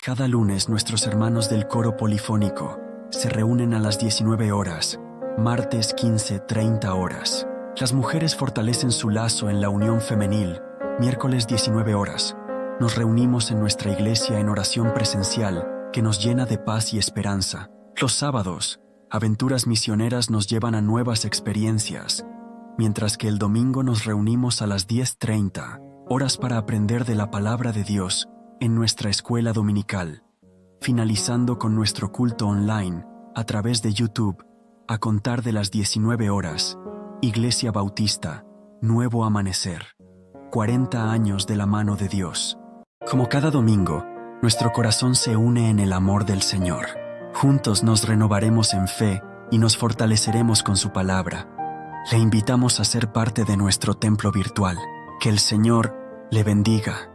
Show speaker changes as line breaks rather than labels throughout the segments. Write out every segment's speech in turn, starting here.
Cada lunes nuestros hermanos del coro polifónico se reúnen a las 19 horas, martes 15:30 horas. Las mujeres fortalecen su lazo en la unión femenil, miércoles 19 horas. Nos reunimos en nuestra iglesia en oración presencial que nos llena de paz y esperanza. Los sábados, aventuras misioneras nos llevan a nuevas experiencias, mientras que el domingo nos reunimos a las 10:30 horas para aprender de la palabra de Dios en nuestra escuela dominical, finalizando con nuestro culto online a través de YouTube a contar de las 19 horas. Iglesia Bautista, Nuevo Amanecer, 40 años de la mano de Dios. Como cada domingo, nuestro corazón se une en el amor del Señor. Juntos nos renovaremos en fe y nos fortaleceremos con su palabra. Le invitamos a ser parte de nuestro templo virtual. Que el Señor le bendiga.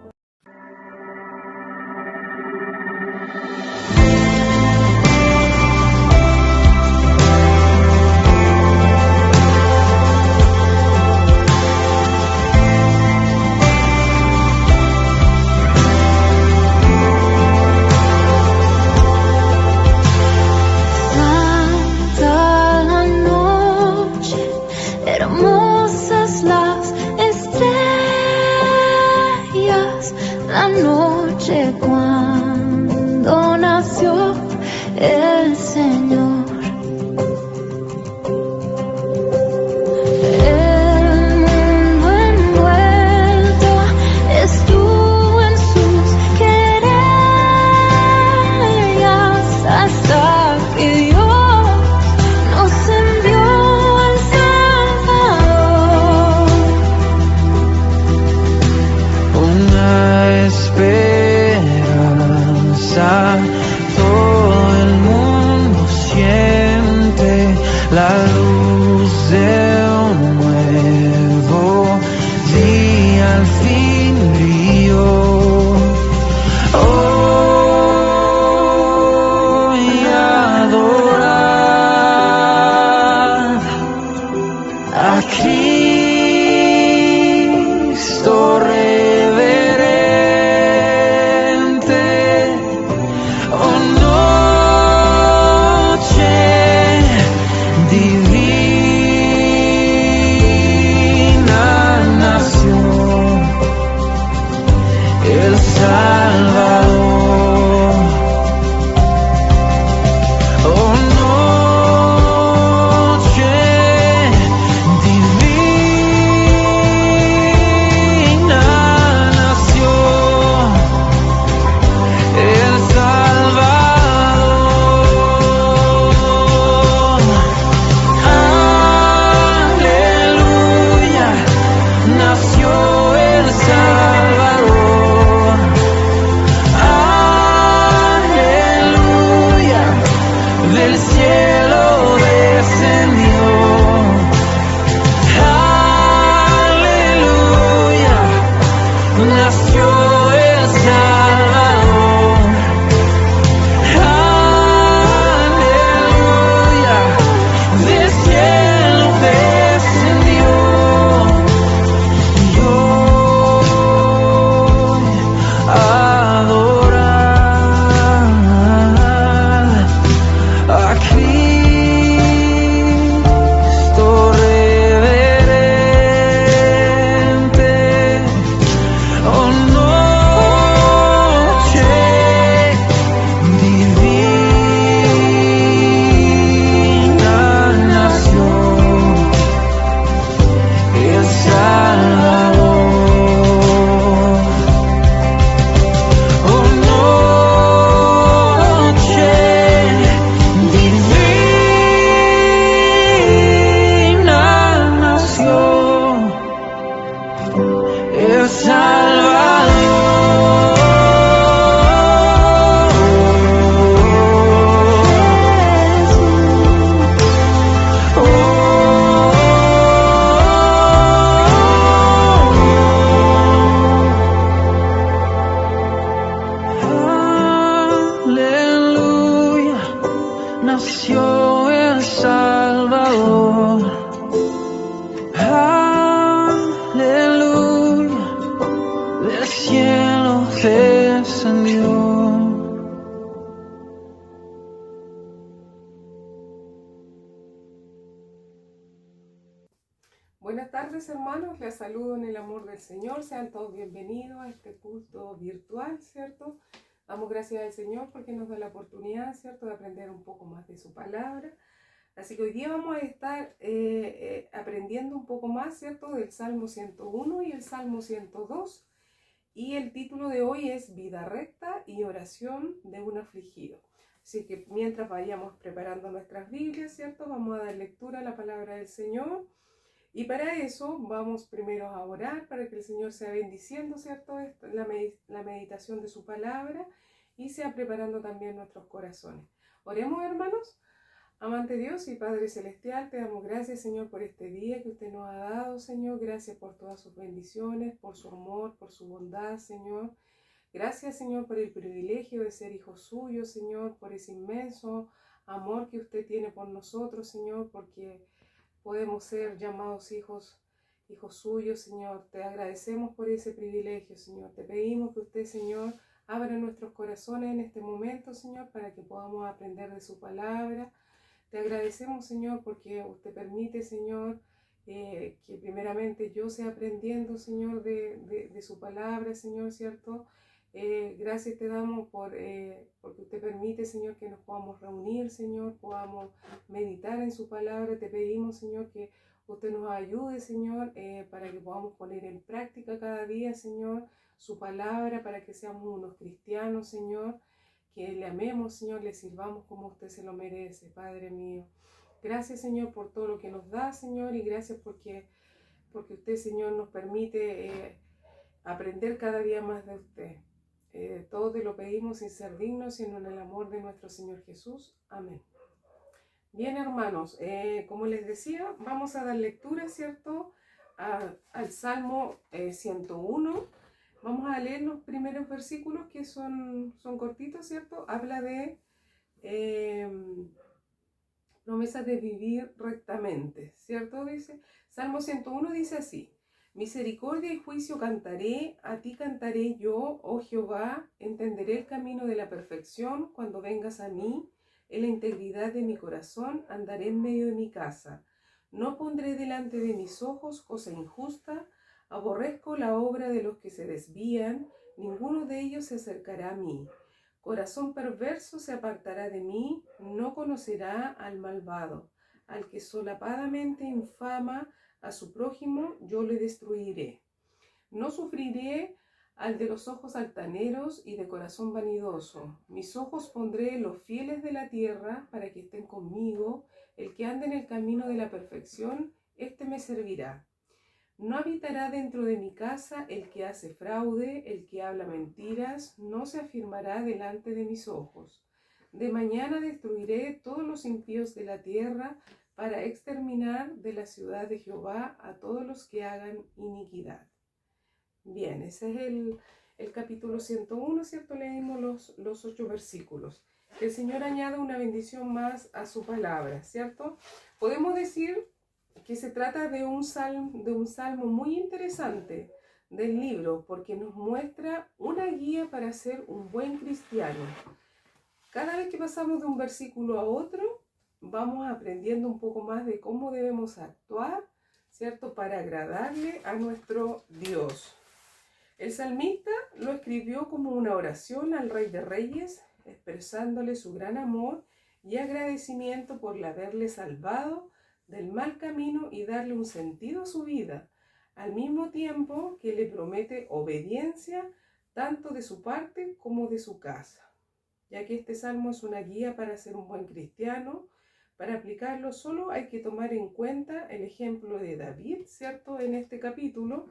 Hermosas las estrellas, la noche cuando nació el Señor. El mundo envuelto estuvo en sus querellas hasta que Dios nos envió al Salvador.
Una esperanza, todo el mundo siente la luz de un nuevo día al fin brilló. Hoy adorad a Cristo reverente, oh noche divina nación, el Salvador. Oh noche divina nación, el Salvador. Aleluya, nació el Salvador. Aleluya, del cielo descendió. Aleluya, nació el Salvador. Aleluya, del cielo descendió. Y hoy adorad a Cristo reverente, oh noche divina nación, el Salvador. Oh noche divina nación, el Aleluya, nació el Salvador. Aleluya, del cielo descendió.
hermanos, les saludo en el amor del Señor. Sean todos bienvenidos a este culto virtual, ¿cierto? Damos gracias al Señor porque nos da la oportunidad, ¿cierto?, de aprender un poco más de su palabra. Así que hoy día vamos a estar aprendiendo un poco más, ¿cierto?, del Salmo 101 y el Salmo 102. Y el título de hoy es Vida recta y oración de un afligido. Así que mientras vayamos preparando nuestras Biblias, ¿cierto?, vamos a dar lectura a la palabra del Señor. Y para eso vamos primero a orar para que el Señor sea bendiciendo, ¿cierto?, la meditación de su palabra y sea preparando también nuestros corazones. Oremos, hermanos. Amante Dios y Padre Celestial, te damos gracias, Señor, por este día que usted nos ha dado, Señor. Gracias por todas sus bendiciones, por su amor, por su bondad, Señor. Gracias, Señor, por el privilegio de ser hijos suyos, Señor, por ese inmenso amor que usted tiene por nosotros, Señor, porque podemos ser llamados hijos suyos, Señor. Te agradecemos por ese privilegio, Señor. Te pedimos que usted, Señor, abra nuestros corazones en este momento, Señor, para que podamos aprender de su palabra. Te agradecemos, Señor, porque usted permite, Señor, que primeramente yo sea aprendiendo, Señor, de su palabra, Señor, ¿cierto? Gracias te damos porque usted permite, Señor, que nos podamos reunir, Señor, podamos meditar en su palabra. Te pedimos, Señor, que usted nos ayude, Señor, para que podamos poner en práctica cada día, Señor, su palabra, para que seamos unos cristianos, Señor, que le amemos, Señor, le sirvamos como usted se lo merece, Padre mío. Gracias, Señor, por todo lo que nos da, Señor, y gracias porque usted, Señor, nos permite aprender cada día más de usted. Todo te lo pedimos sin ser dignos, sino en el amor de nuestro Señor Jesús. Amén. Bien, hermanos, como les decía, vamos a dar lectura, ¿cierto?, al Salmo 101. Vamos a leer los primeros versículos que son cortitos, ¿cierto? Habla de promesas de vivir rectamente, ¿cierto? Dice, Salmo 101 dice así: misericordia y juicio cantaré, a ti cantaré yo, oh Jehová, entenderé el camino de la perfección cuando vengas a mí, en la integridad de mi corazón andaré en medio de mi casa. No pondré delante de mis ojos cosa injusta, aborrezco la obra de los que se desvían, ninguno de ellos se acercará a mí. Corazón perverso se apartará de mí, no conocerá al malvado. Al que solapadamente infama a su prójimo, yo le destruiré. No sufriré al de los ojos altaneros y de corazón vanidoso. Mis ojos pondré en los fieles de la tierra para que estén conmigo. El que ande en el camino de la perfección, éste me servirá. No habitará dentro de mi casa el que hace fraude, el que habla mentiras, no se afirmará delante de mis ojos. De mañana destruiré todos los impíos de la tierra para exterminar de la ciudad de Jehová a todos los que hagan iniquidad. Bien, ese es el capítulo 101, ¿cierto? Leímos los 8 versículos. Que el Señor añada una bendición más a su palabra, ¿cierto? Podemos decir que se trata de un salmo muy interesante del libro, porque nos muestra una guía para ser un buen cristiano. Cada vez que pasamos de un versículo a otro, vamos aprendiendo un poco más de cómo debemos actuar, ¿cierto?, para agradarle a nuestro Dios. El salmista lo escribió como una oración al Rey de Reyes, expresándole su gran amor y agradecimiento por haberle salvado del mal camino y darle un sentido a su vida, al mismo tiempo que le promete obediencia tanto de su parte como de su casa. Ya que este salmo es una guía para ser un buen cristiano, para aplicarlo solo hay que tomar en cuenta el ejemplo de David, ¿cierto? En este capítulo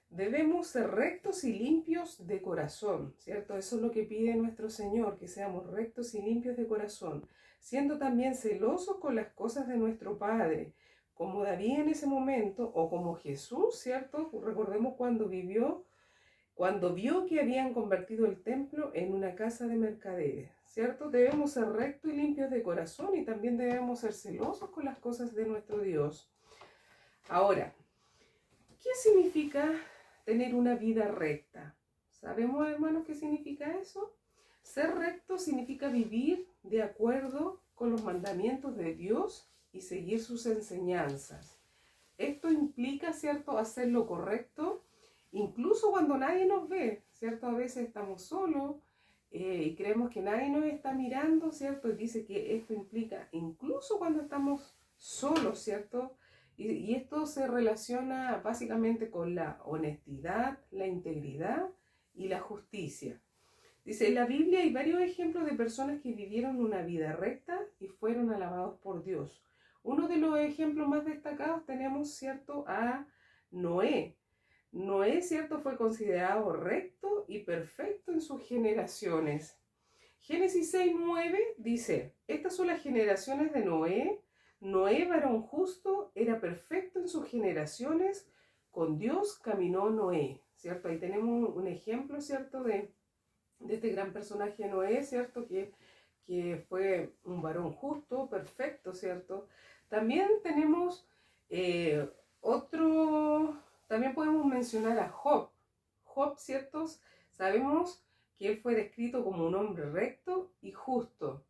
debemos ser rectos y limpios de corazón, ¿cierto? Eso es lo que pide nuestro Señor, que seamos rectos y limpios de corazón, siendo también celosos con las cosas de nuestro Padre, como David en ese momento, o como Jesús, ¿cierto? Recordemos cuando vio que habían convertido el templo en una casa de mercaderes, ¿cierto? Debemos ser rectos y limpios de corazón y también debemos ser celosos con las cosas de nuestro Dios. Ahora, ¿qué significa tener una vida recta? ¿Sabemos, hermanos, qué significa eso? Ser recto significa vivir de acuerdo con los mandamientos de Dios y seguir sus enseñanzas. Esto implica, ¿cierto?, hacer lo correcto, incluso cuando nadie nos ve, ¿cierto? A veces estamos solos y creemos que nadie nos está mirando, ¿cierto? Y dice que esto implica incluso cuando estamos solos, ¿cierto? Y esto se relaciona básicamente con la honestidad, la integridad y la justicia. Dice, en la Biblia hay varios ejemplos de personas que vivieron una vida recta y fueron alabados por Dios. Uno de los ejemplos más destacados tenemos, ¿cierto?, a Noé. Noé, ¿cierto?, fue considerado recto y perfecto en sus generaciones. Génesis 6:9 dice, estas son las generaciones de Noé. Noé, varón justo, era perfecto en sus generaciones. Con Dios caminó Noé, ¿cierto? Ahí tenemos un ejemplo, ¿cierto?, de este gran personaje Noé, ¿cierto?, que fue un varón justo, perfecto, ¿cierto? También tenemos también podemos mencionar a Job. Job, ¿cierto? Sabemos que él fue descrito como un hombre recto y justo.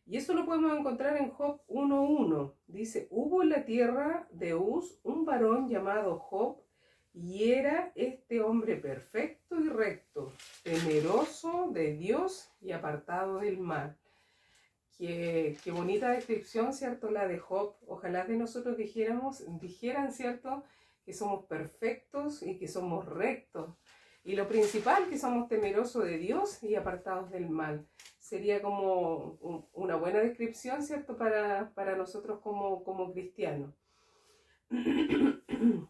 Y eso lo podemos encontrar en Job 1:1. Dice, hubo en la tierra de Uz un varón llamado Job, y era este hombre perfecto y recto, temeroso de Dios y apartado del mal. Qué bonita descripción, ¿cierto?, la de Job. Ojalá que nosotros dijeran, ¿cierto?, que somos perfectos y que somos rectos. Y lo principal, que somos temerosos de Dios y apartados del mal. Sería como una buena descripción, ¿cierto?, para nosotros como cristianos.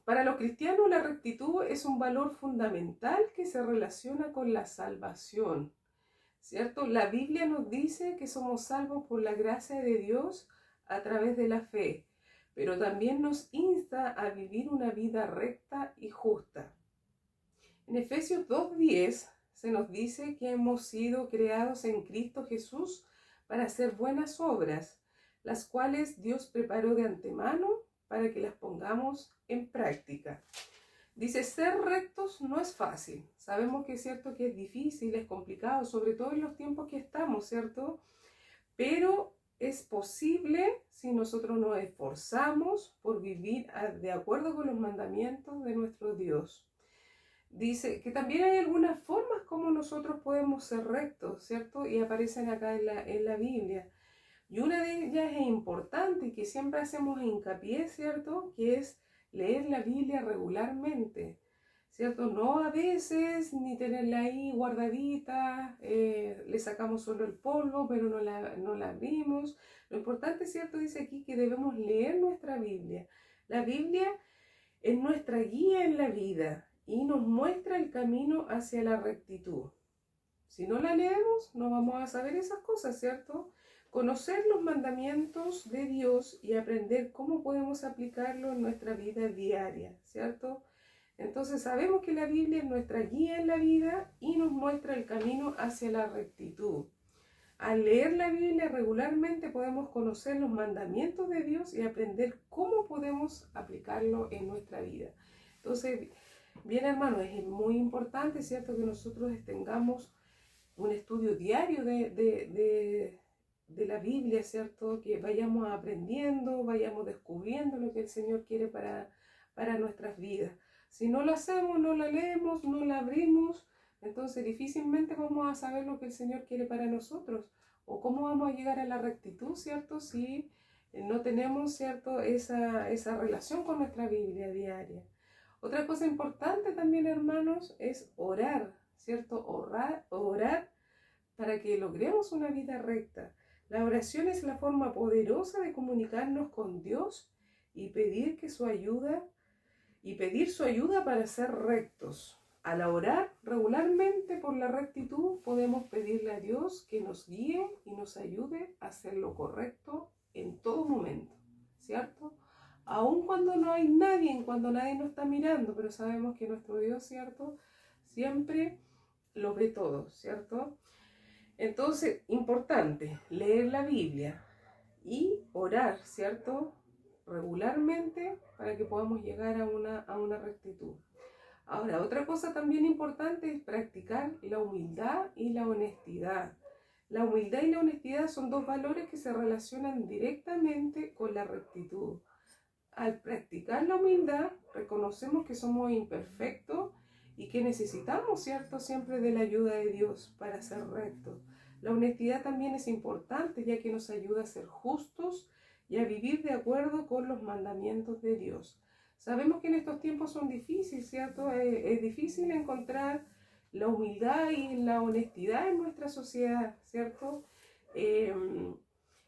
Para los cristianos la rectitud es un valor fundamental que se relaciona con la salvación, ¿cierto? La Biblia nos dice que somos salvos por la gracia de Dios a través de la fe, pero también nos insta a vivir una vida recta y justa. En Efesios 2:10 se nos dice que hemos sido creados en Cristo Jesús para hacer buenas obras, las cuales Dios preparó de antemano para que las pongamos en práctica. Dice, ser rectos no es fácil. Sabemos que es cierto que es difícil, es complicado, sobre todo en los tiempos que estamos, ¿cierto? Pero es posible si nosotros nos esforzamos por vivir de acuerdo con los mandamientos de nuestro Dios. Dice que también hay algunas formas como nosotros podemos ser rectos, ¿cierto? Y aparecen acá en la Biblia. Y una de ellas es importante y que siempre hacemos hincapié, ¿cierto?, que es leer la Biblia regularmente, ¿cierto? No a veces, ni tenerla ahí guardadita, le sacamos solo el polvo, pero no la abrimos. Lo importante, ¿cierto?, dice aquí que debemos leer nuestra Biblia. La Biblia es nuestra guía en la vida y nos muestra el camino hacia la rectitud. Si no la leemos, no vamos a saber esas cosas, ¿cierto? Conocer los mandamientos de Dios y aprender cómo podemos aplicarlo en nuestra vida diaria, ¿cierto? Entonces sabemos que la Biblia es nuestra guía en la vida y nos muestra el camino hacia la rectitud. Al leer la Biblia regularmente podemos conocer los mandamientos de Dios y aprender cómo podemos aplicarlo en nuestra vida. Entonces, bien hermanos, es muy importante, ¿cierto?, que nosotros tengamos un estudio diario de la Biblia, ¿cierto? Que vayamos aprendiendo, vayamos descubriendo lo que el Señor quiere para nuestras vidas. Si no lo hacemos, no la leemos, no la abrimos, entonces difícilmente vamos a saber lo que el Señor quiere para nosotros o cómo vamos a llegar a la rectitud, ¿cierto? Si no tenemos, ¿cierto?, esa relación con nuestra Biblia diaria. Otra cosa importante también, hermanos, es orar, ¿cierto? Orar para que logremos una vida recta. La oración es la forma poderosa de comunicarnos con Dios y pedir su ayuda para ser rectos. Al orar regularmente por la rectitud, podemos pedirle a Dios que nos guíe y nos ayude a hacer lo correcto en todo momento, ¿cierto? Aun cuando no hay nadie, cuando nadie nos está mirando, pero sabemos que nuestro Dios, ¿cierto?, siempre lo ve todo, ¿cierto? Entonces, importante, leer la Biblia y orar, ¿cierto?, regularmente para que podamos llegar a una rectitud. Ahora, otra cosa también importante es practicar la humildad y la honestidad. La humildad y la honestidad son dos valores que se relacionan directamente con la rectitud. al practicar la humildad, reconocemos que somos imperfectos y que necesitamos, ¿cierto?, siempre de la ayuda de Dios para ser rectos. La honestidad también es importante, ya que nos ayuda a ser justos y a vivir de acuerdo con los mandamientos de Dios. Sabemos que en estos tiempos son difíciles, ¿cierto? Es difícil encontrar la humildad y la honestidad en nuestra sociedad, ¿cierto?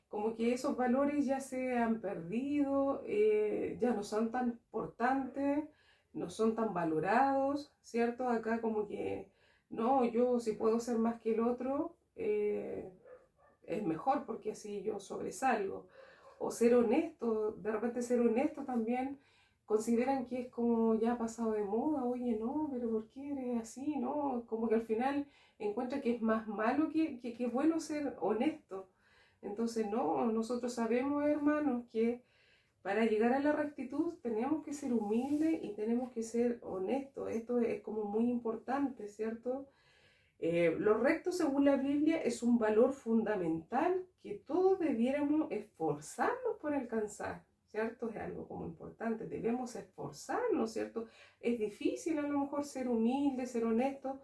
Como que esos valores ya se han perdido, ya no son tan importantes, no son tan valorados, ¿cierto? Acá como que, no, yo si puedo ser más que el otro, es mejor porque así yo sobresalgo. O ser honesto, de repente ser honesto también consideran que es como ya pasado de moda, oye, no, pero ¿por qué eres así? No, como que al final encuentra que es más malo que bueno ser honesto. Entonces, no, nosotros sabemos, hermanos, que para llegar a la rectitud tenemos que ser humildes y tenemos que ser honestos. Esto es como muy importante, ¿cierto? Lo recto, según la Biblia, es un valor fundamental que todos debiéramos esforzarnos por alcanzar, ¿cierto? Es algo como importante, debemos esforzarnos, ¿cierto? Es difícil a lo mejor ser humilde, ser honesto,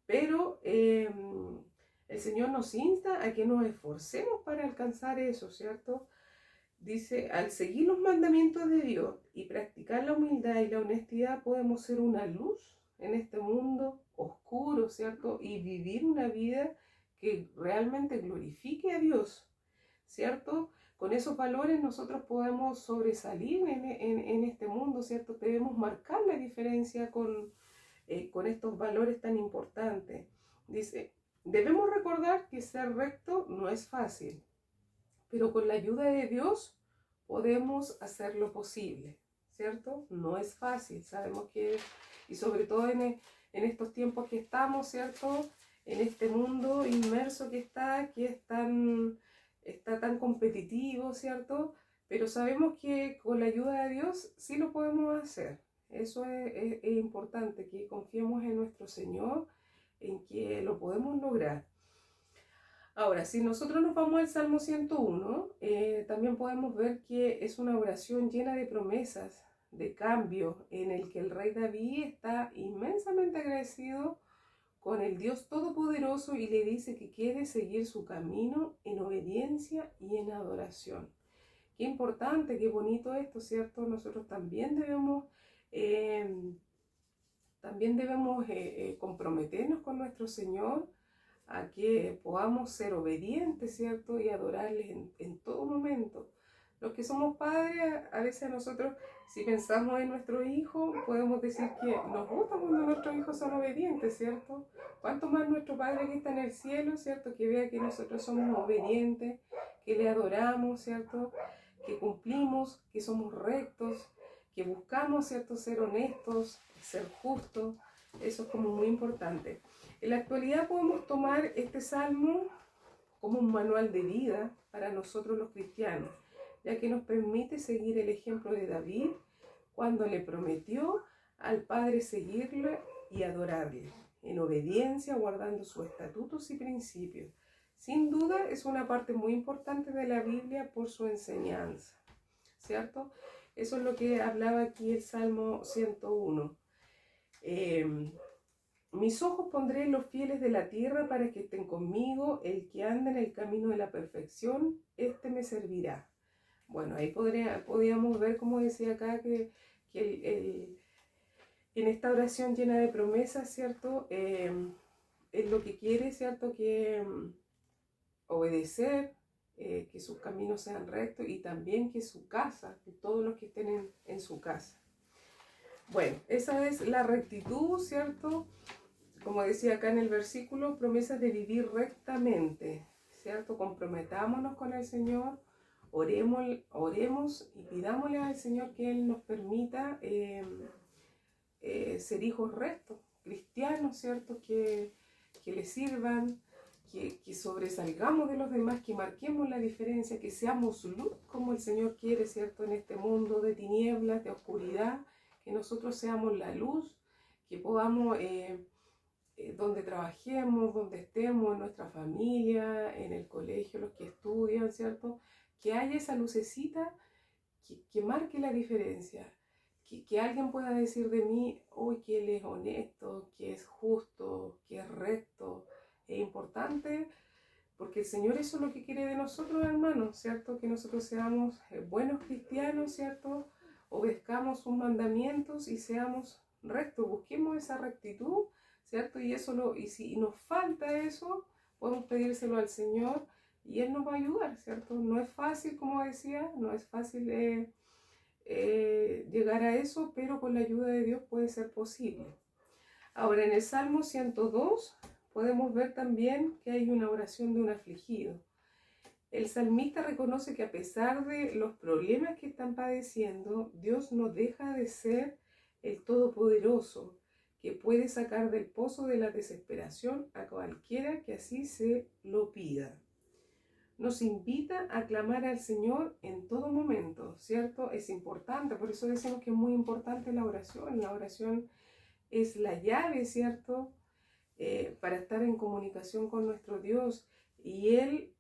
pero el Señor nos insta a que nos esforcemos para alcanzar eso, ¿cierto? Dice, al seguir los mandamientos de Dios y practicar la humildad y la honestidad, podemos ser una luz en este mundo oscuro, ¿cierto? Y vivir una vida que realmente glorifique a Dios, ¿cierto? Con esos valores nosotros podemos sobresalir en este mundo, ¿cierto? Debemos marcar la diferencia con estos valores tan importantes. Dice, debemos recordar que ser recto no es fácil, pero con la ayuda de Dios podemos hacer lo posible, ¿cierto? No es fácil, sabemos que, y sobre todo en estos tiempos que estamos, ¿cierto? En este mundo inmerso que está tan competitivo, ¿cierto? Pero sabemos que con la ayuda de Dios sí lo podemos hacer. Eso es importante, que confiemos en nuestro Señor, en que lo podemos lograr. Ahora, si nosotros nos vamos al Salmo 101, también podemos ver que es una oración llena de promesas, de cambio, en el que el rey David está inmensamente agradecido con el Dios Todopoderoso y le dice que quiere seguir su camino en obediencia y en adoración. Qué importante, qué bonito esto, ¿cierto? Nosotros también debemos comprometernos con nuestro Señor a que podamos ser obedientes, ¿cierto? Y adorarles en todo momento. Los que somos padres, a veces nosotros, si pensamos en nuestros hijos, podemos decir que nos gusta cuando nuestros hijos son obedientes, ¿cierto? Cuanto más nuestro Padre que está en el cielo, ¿cierto? Que vea que nosotros somos obedientes, que le adoramos, ¿cierto? Que cumplimos, que somos rectos, que buscamos, ¿cierto? Ser honestos, ser justos. Eso es como muy importante. En la actualidad podemos tomar este salmo como un manual de vida para nosotros los cristianos, ya que nos permite seguir el ejemplo de David cuando le prometió al Padre seguirle y adorarle, en obediencia, guardando sus estatutos y principios. Sin duda es una parte muy importante de la Biblia por su enseñanza, ¿cierto? Eso es lo que hablaba aquí el Salmo 101. Mis ojos pondré en los fieles de la tierra para que estén conmigo. El que anda en el camino de la perfección, este me servirá. Bueno, ahí podríamos ver, como decía acá, que en esta oración llena de promesas, ¿cierto? Es lo que quiere, ¿cierto? Que obedecer, que sus caminos sean rectos y también que su casa, que todos los que estén en su casa. Bueno, esa es la rectitud, ¿cierto? Como decía acá en el versículo, promesas de vivir rectamente, ¿cierto? Comprometámonos con el Señor, oremos y pidámosle al Señor que Él nos permita ser hijos rectos, cristianos, ¿cierto? Que le sirvan, que sobresalgamos de los demás, que marquemos la diferencia, que seamos luz como el Señor quiere, ¿cierto? En este mundo de tinieblas, de oscuridad, que nosotros seamos la luz, que podamos, donde trabajemos, donde estemos, en nuestra familia, en el colegio, los que estudian, ¿cierto? Que haya esa lucecita que marque la diferencia. Que alguien pueda decir de mí, hoy que él es honesto, que es justo, que es recto, es importante, porque el Señor eso es lo que quiere de nosotros, hermanos, ¿cierto? Que nosotros seamos buenos cristianos, ¿cierto? Obedezcamos sus mandamientos y seamos rectos, busquemos esa rectitud, ¿cierto? Y si nos falta eso, podemos pedírselo al Señor y Él nos va a ayudar, ¿cierto? No es fácil, como decía, no es fácil llegar a eso, pero con la ayuda de Dios puede ser posible. Ahora, en el Salmo 102 podemos ver también que hay una oración de un afligido. El salmista reconoce que a pesar de los problemas que están padeciendo, Dios no deja de ser el Todopoderoso, que puede sacar del pozo de la desesperación a cualquiera que así se lo pida. Nos invita a clamar al Señor en todo momento, ¿cierto? Es importante, por eso decimos que es muy importante la oración. La oración es la llave, ¿cierto? Para estar en comunicación con nuestro Dios. Y Él,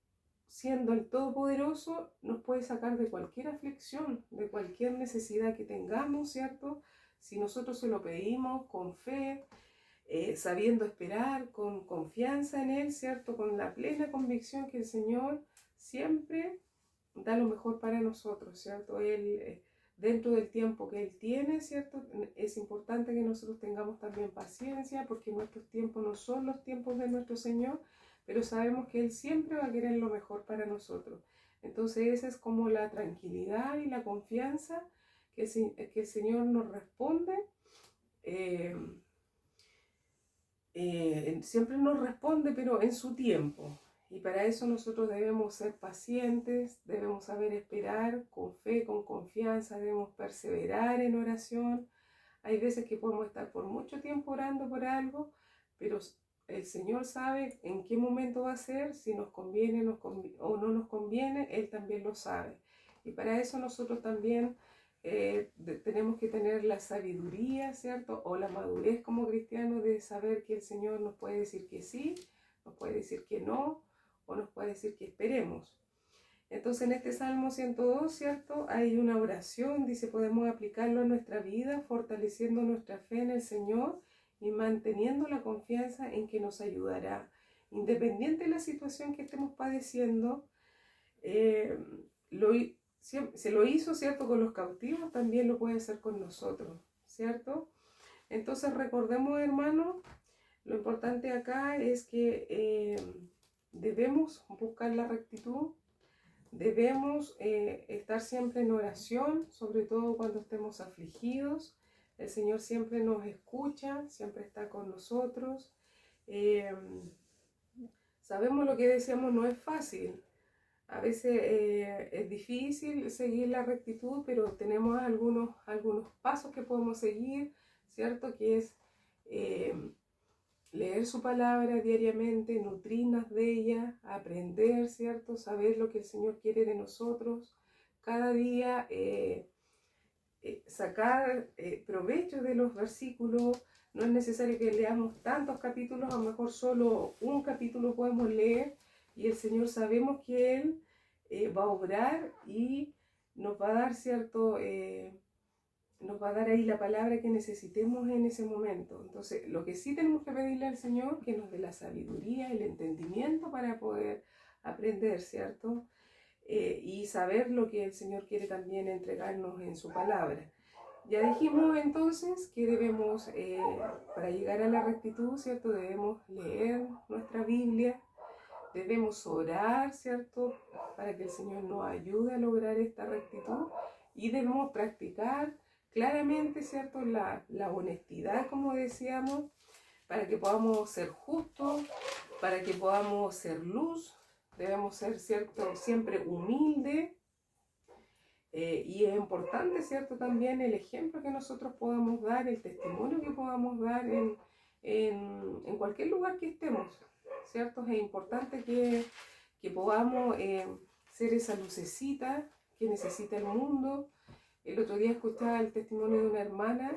siendo el Todopoderoso, nos puede sacar de cualquier aflicción, de cualquier necesidad que tengamos, ¿cierto? Si nosotros se lo pedimos con fe, sabiendo esperar, con confianza en Él, ¿cierto? Con la plena convicción que el Señor siempre da lo mejor para nosotros, ¿cierto? Él, dentro del tiempo que Él tiene, ¿cierto? Es importante que nosotros tengamos también paciencia, porque nuestros tiempos no son los tiempos de nuestro Señor, pero sabemos que Él siempre va a querer lo mejor para nosotros. Entonces esa es como la tranquilidad y la confianza que el Señor nos responde. Siempre nos responde, pero en su tiempo. Y para eso nosotros debemos ser pacientes, debemos saber esperar con fe, con confianza, debemos perseverar en oración. Hay veces que podemos estar por mucho tiempo orando por algo, pero el Señor sabe en qué momento va a ser, si nos conviene o no nos conviene, Él también lo sabe. Y para eso nosotros también tenemos que tener la sabiduría, ¿cierto? O la madurez como cristianos de saber que el Señor nos puede decir que sí, nos puede decir que no, o nos puede decir que esperemos. Entonces en este Salmo 102, ¿cierto? Hay una oración, dice, podemos aplicarlo a nuestra vida, fortaleciendo nuestra fe en el Señor y manteniendo la confianza en que nos ayudará. Independiente de la situación que estemos padeciendo, se lo hizo, ¿cierto? Con los cautivos, también lo puede hacer con nosotros, ¿cierto? Entonces recordemos, hermanos, lo importante acá es que debemos buscar la rectitud, debemos estar siempre en oración, sobre todo cuando estemos afligidos. El Señor siempre nos escucha, siempre está con nosotros. Sabemos lo que decíamos, no es fácil. A veces es difícil seguir la rectitud, pero tenemos algunos pasos que podemos seguir, ¿cierto? Que es leer su palabra diariamente, nutrirnos de ella, aprender, ¿cierto? Saber lo que el Señor quiere de nosotros. Cada día sacar provecho de los versículos. No es necesario que leamos tantos capítulos, a lo mejor solo un capítulo podemos leer y el Señor sabemos que Él va a obrar y nos va a dar, ¿cierto? Nos va a dar ahí la palabra que necesitemos en ese momento. Entonces, lo que sí tenemos que pedirle al Señor, que nos dé la sabiduría, el entendimiento para poder aprender, ¿cierto? Y saber lo que el Señor quiere también entregarnos en su palabra. Ya dijimos entonces que debemos, para llegar a la rectitud, ¿cierto? Debemos leer nuestra Biblia, debemos orar, ¿cierto? Para que el Señor nos ayude a lograr esta rectitud y debemos practicar claramente, ¿cierto? La honestidad, como decíamos, para que podamos ser justos, para que podamos ser luz, debemos ser, ¿cierto? Siempre humildes. Y es importante, ¿cierto? También el ejemplo que nosotros podamos dar, el testimonio que podamos dar en cualquier lugar que estemos, ¿cierto? Es importante que podamos ser esa lucecita que necesita el mundo. El otro día escuchaba el testimonio de una hermana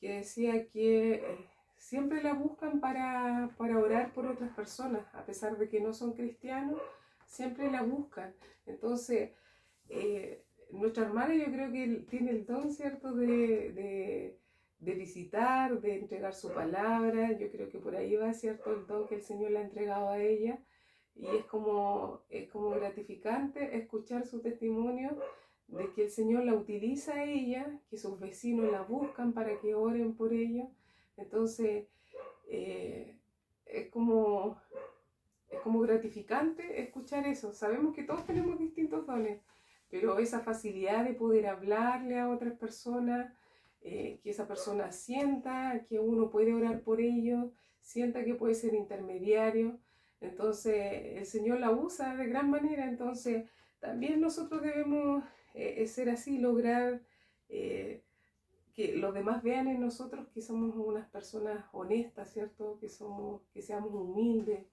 que decía que siempre la buscan para orar por otras personas, a pesar de que no son cristianos, siempre la buscan. Entonces, nuestra hermana yo creo que tiene el don, ¿cierto?, de visitar, de entregar su palabra. Yo creo que por ahí va, ¿cierto?, el don que el Señor le ha entregado a ella. Y es como gratificante escuchar su testimonio de que el Señor la utiliza a ella, que sus vecinos la buscan para que oren por ella. Entonces, es como gratificante escuchar eso. Sabemos que todos tenemos distintos dones, pero esa facilidad de poder hablarle a otras personas, que esa persona sienta que uno puede orar por ellos, sienta que puede ser intermediario. Entonces el Señor la usa de gran manera. Entonces también nosotros debemos ser así, lograr que los demás vean en nosotros que somos unas personas honestas, ¿cierto? Que seamos humildes,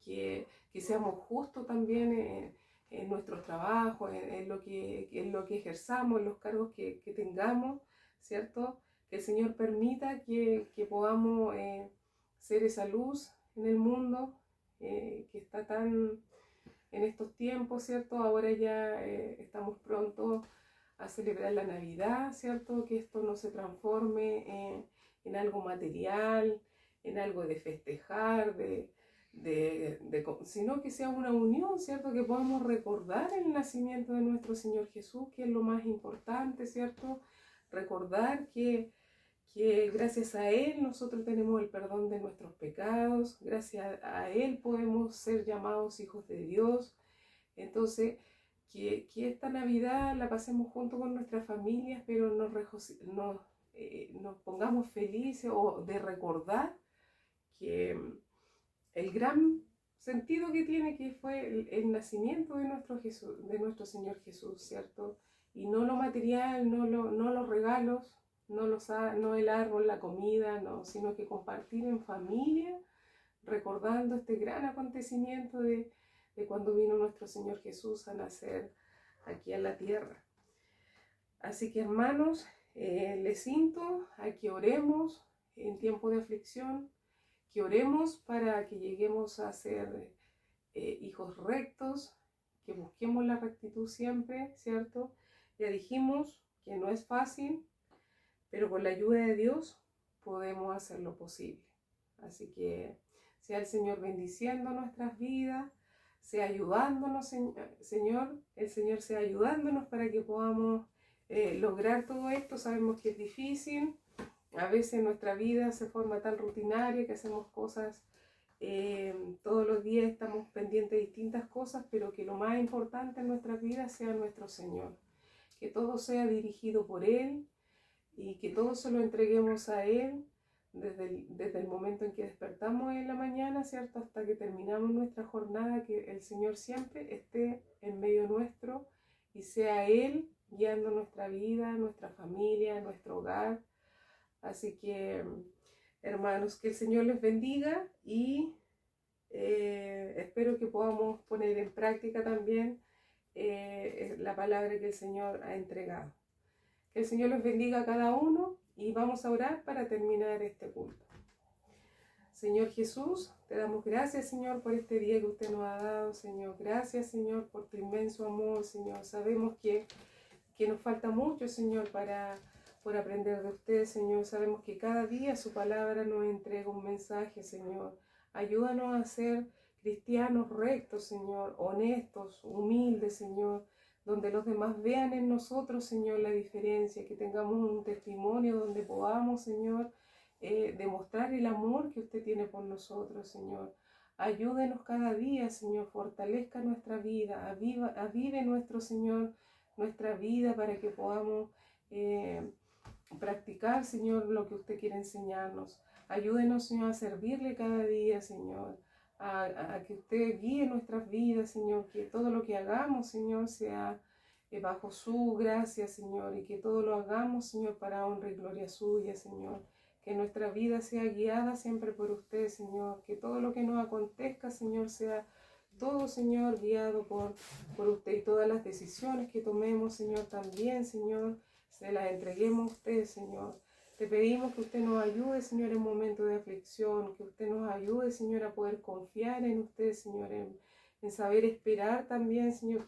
que seamos justos también en nuestros trabajos, en lo que ejerzamos, en los cargos que tengamos, ¿cierto? Que el Señor permita que podamos ser esa luz en el mundo que está tan en estos tiempos, ¿cierto? Ahora ya estamos pronto a celebrar la Navidad, ¿cierto? Que esto no se transforme en algo material, en algo de festejar, sino que sea una unión, ¿cierto? Que podamos recordar el nacimiento de nuestro Señor Jesús, que es lo más importante, ¿cierto? Recordar que gracias a Él nosotros tenemos el perdón de nuestros pecados, gracias a Él podemos ser llamados hijos de Dios. Entonces, que esta Navidad la pasemos junto con nuestras familias, pero nos pongamos felices o de recordar que el gran sentido que tiene, que fue el nacimiento de nuestro Señor Jesús, ¿cierto? Y no lo material, no los regalos, no el árbol, la comida, no, sino que compartir en familia, recordando este gran acontecimiento de cuando vino nuestro Señor Jesús a nacer aquí en la tierra. Así que, hermanos, les insto a que oremos en tiempo de aflicción, que oremos para que lleguemos a ser hijos rectos, que busquemos la rectitud siempre, ¿cierto? Ya dijimos que no es fácil, pero con la ayuda de Dios podemos hacer lo posible. Así que sea el Señor bendiciendo nuestras vidas, sea ayudándonos, Señor, el Señor sea ayudándonos para que podamos lograr todo esto. Sabemos que es difícil, a veces nuestra vida se forma tan rutinaria que hacemos cosas todos los días, estamos pendientes de distintas cosas, pero que lo más importante en nuestras vidas sea nuestro Señor, que todo sea dirigido por Él y que todo se lo entreguemos a Él desde el momento en que despertamos en la mañana, ¿cierto? Hasta que terminamos nuestra jornada, que el Señor siempre esté en medio nuestro y sea Él guiando nuestra vida, nuestra familia, nuestro hogar. Así que, hermanos, que el Señor les bendiga y espero que podamos poner en práctica también la palabra que el Señor ha entregado. Que el Señor los bendiga a cada uno y vamos a orar para terminar este culto. Señor Jesús, te damos gracias, Señor, por este día que usted nos ha dado, Señor. Gracias, Señor, por tu inmenso amor, Señor. Sabemos que nos falta mucho, Señor, por aprender de usted, Señor. Sabemos que cada día su palabra nos entrega un mensaje, Señor. Ayúdanos a ser cristianos rectos, Señor, honestos, humildes, Señor, donde los demás vean en nosotros, Señor, la diferencia, que tengamos un testimonio donde podamos, Señor, demostrar el amor que usted tiene por nosotros, Señor. Ayúdenos cada día, Señor, fortalezca nuestra vida, avive nuestro, Señor, nuestra vida para que podamos practicar, Señor, lo que usted quiere enseñarnos. Ayúdenos, Señor, a servirle cada día, Señor, a que usted guíe nuestras vidas, Señor, que todo lo que hagamos, Señor, sea bajo su gracia, Señor, y que todo lo hagamos, Señor, para honra y gloria suya, Señor. Que nuestra vida sea guiada siempre por usted, Señor. Que todo lo que nos acontezca, Señor, sea todo, Señor, guiado por usted. Y todas las decisiones que tomemos, Señor, también, Señor, se las entreguemos a usted, Señor. Te pedimos que usted nos ayude, Señor, en momentos de aflicción. Que usted nos ayude, Señor, a poder confiar en usted, Señor. En saber esperar también, Señor,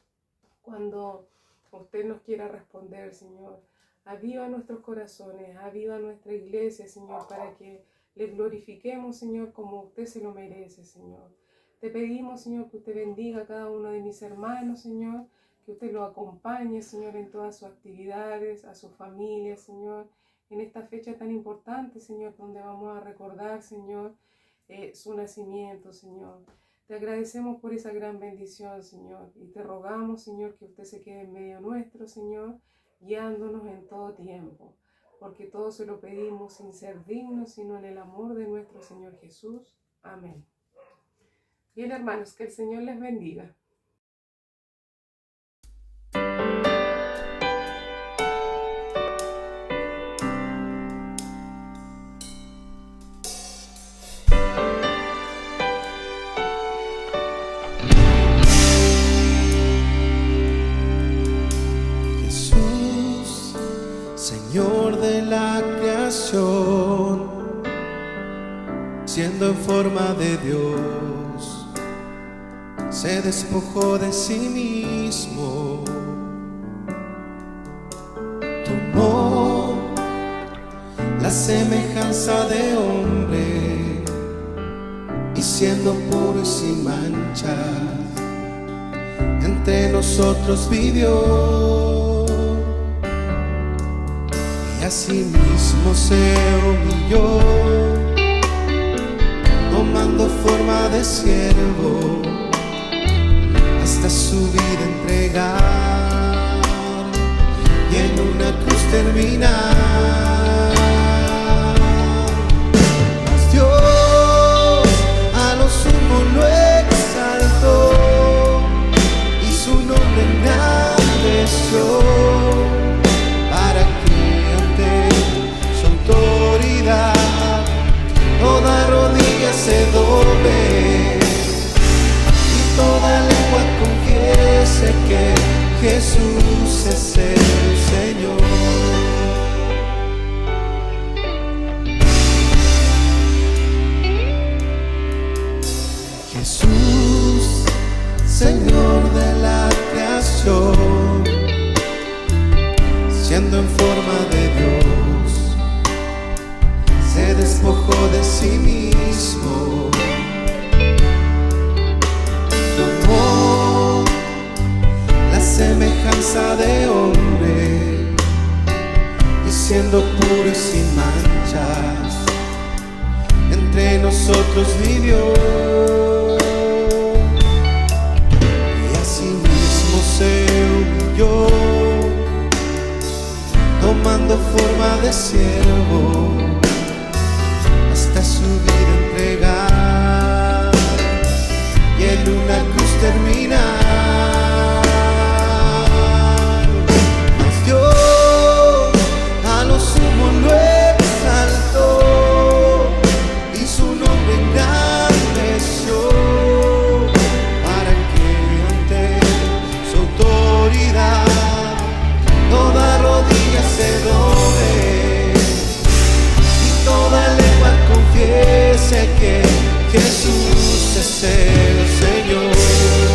cuando usted nos quiera responder, Señor. Aviva nuestros corazones, aviva nuestra iglesia, Señor, para que le glorifiquemos, Señor, como usted se lo merece, Señor. Te pedimos, Señor, que usted bendiga a cada uno de mis hermanos, Señor, que usted lo acompañe, Señor, en todas sus actividades, a su familia, Señor, en esta fecha tan importante, Señor, donde vamos a recordar, Señor, su nacimiento, Señor. Te agradecemos por esa gran bendición, Señor, y te rogamos, Señor, que usted se quede en medio nuestro, Señor, guiándonos en todo tiempo, porque todo se lo pedimos sin ser dignos, sino en el amor de nuestro Señor Jesús. Amén. Bien, hermanos, que el Señor les bendiga.
Jesús, Señor de la creación, siendo en forma de Dios, se despojó de sí mismo, tomó la semejanza de hombre y siendo puro y sin mancha, entre nosotros vivió, y asimismo se humilló, tomando forma de siervo, hasta su vida entregar y en una cruz terminar. Mas Dios a lo sumo lo exaltó y su nombre engrandeció, para que ante su autoridad toda rodilla se doble y toda lengua confiese que Jesús es el Señor. Jesús, Señor de la creación, siendo en forma de Dios, se despojó de sí mismo, tomó la semejanza de hombre y siendo puro y sin manchas, entre nosotros vivió, y asimismo se humilló, tomando forma de siervo, hasta su vida entregar y en una cruz terminar. Mas Dios a lo sumo lo exaltó y su nombre engrandeció, para que ante su autoridad toda rodilla se doble y toda lengua confiese que Jesús es el Señor.